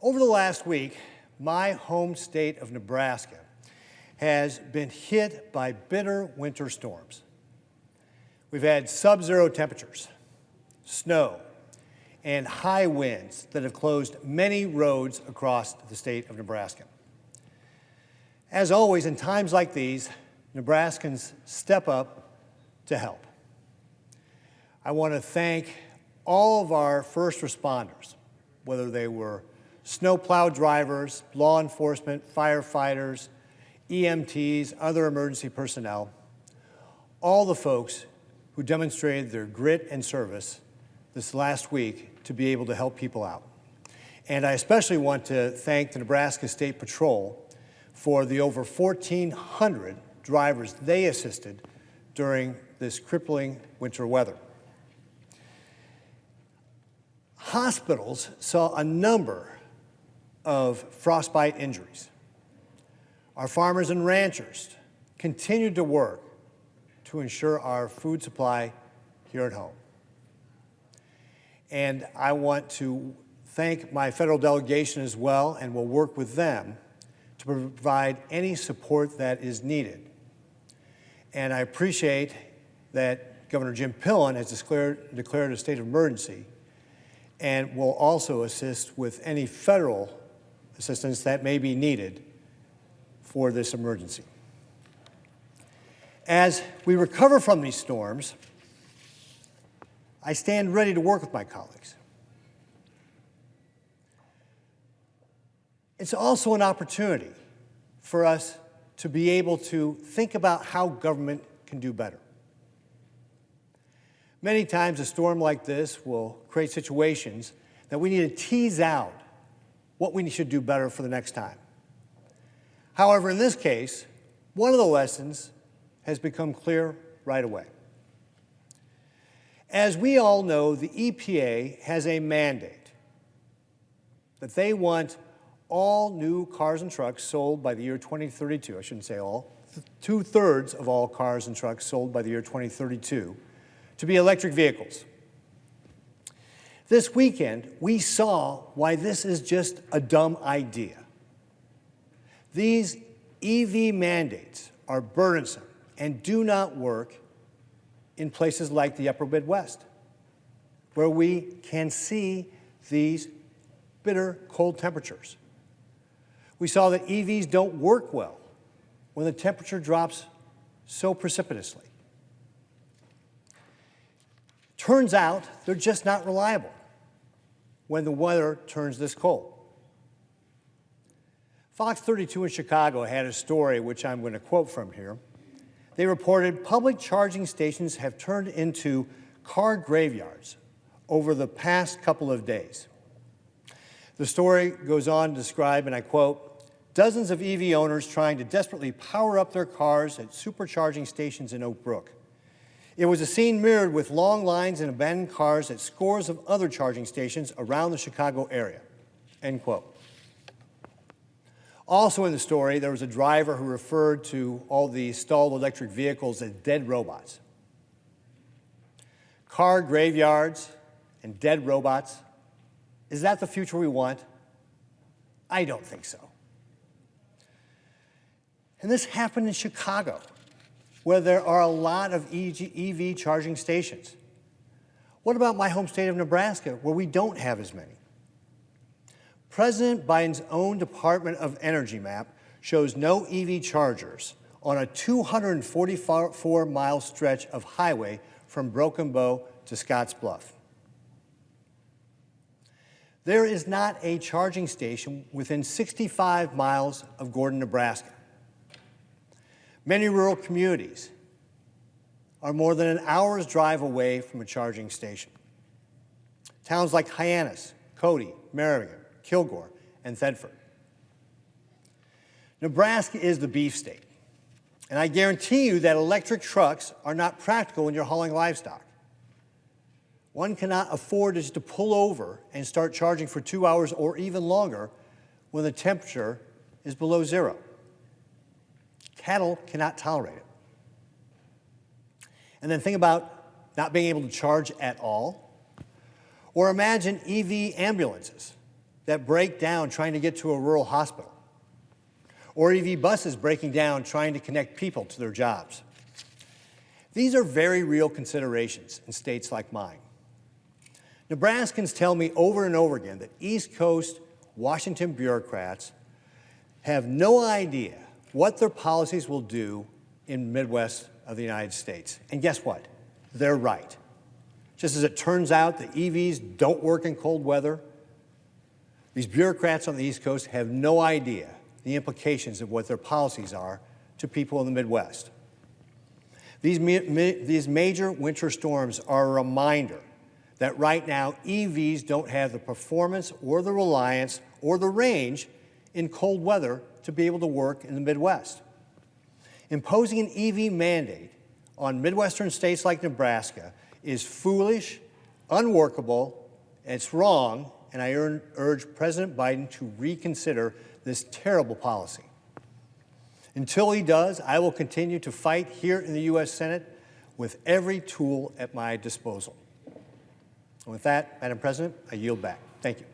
Over the last week, my home state of Nebraska has been hit by bitter winter storms. We've had sub-zero temperatures, snow, and high winds that have closed many roads across the state of Nebraska. As always, in times like these, Nebraskans step up to help. I want to thank all of our first responders, whether they were snowplow drivers, law enforcement, firefighters, EMTs, other emergency personnel, all the folks who demonstrated their grit and service this last week to be able to help people out. And I especially want to thank the Nebraska State Patrol for the over 1,400 drivers they assisted during this crippling winter weather. Hospitals saw a number of frostbite injuries. Our farmers and ranchers continued to work to ensure our food supply here at home. And I want to thank my federal delegation as well, and will work with them to provide any support that is needed. And I appreciate that Governor Jim Pillen has declared a state of emergency and will also assist with any federal assistance that may be needed for this emergency. As we recover from these storms, I stand ready to work with my colleagues. It's also an opportunity for us to be able to think about how government can do better. Many times a storm like this will create situations that we need to tease out what we should do better for the next time. However, in this case, one of the lessons has become clear right away. As we all know, the EPA has a mandate that they want all new cars and trucks sold by the year 2032, I shouldn't say all, 2/3 of all cars and trucks sold by the year 2032 to be electric vehicles. This weekend, we saw why this is just a dumb idea. These EV mandates are burdensome and do not work in places like the upper Midwest, where we can see these bitter cold temperatures. We saw that EVs don't work well when the temperature drops so precipitously. Turns out they're just not reliable when the weather turns this cold. Fox 32 in Chicago had a story, which I'm going to quote from here. They reported public charging stations have turned into car graveyards over the past couple of days. The story goes on to describe, and I quote, dozens of EV owners trying to desperately power up their cars at supercharging stations in Oak Brook. It was a scene mirrored with long lines and abandoned cars at scores of other charging stations around the Chicago area, end quote. Also in the story, there was a driver who referred to all the stalled electric vehicles as dead robots. Car graveyards and dead robots, is that the future we want? I don't think so. And this happened in Chicago, where there are a lot of EV charging stations. What about my home state of Nebraska, where we don't have as many? President Biden's own Department of Energy map shows no EV chargers on a 244-mile stretch of highway from Broken Bow to Scotts Bluff. There is not a charging station within 65 miles of Gordon, Nebraska. Many rural communities are more than an hour's drive away from a charging station. Towns like Hyannis, Cody, Merrigan, Kilgore, and Thedford. Nebraska is the beef state, and I guarantee you that electric trucks are not practical when you're hauling livestock. One cannot afford just to pull over and start charging for 2 hours or even longer when the temperature is below zero. Cattle cannot tolerate it. And then think about not being able to charge at all. Or imagine EV ambulances that break down trying to get to a rural hospital, or EV buses breaking down trying to connect people to their jobs. These are very real considerations in states like mine. Nebraskans tell me over and over again that East Coast Washington bureaucrats have no idea what their policies will do in the Midwest of the United States. And guess what? They're right. Just as it turns out that EVs don't work in cold weather, these bureaucrats on the East Coast have no idea the implications of what their policies are to people in the Midwest. These major winter storms are a reminder that right now EVs don't have the performance or the reliance or the range in cold weather to be able to work in the Midwest. Imposing an EV mandate on Midwestern states like Nebraska is foolish, unworkable, and it's wrong, and I urge President Biden to reconsider this terrible policy. Until he does, I will continue to fight here in the U.S. Senate with every tool at my disposal. And with that, Madam President, I yield back. Thank you.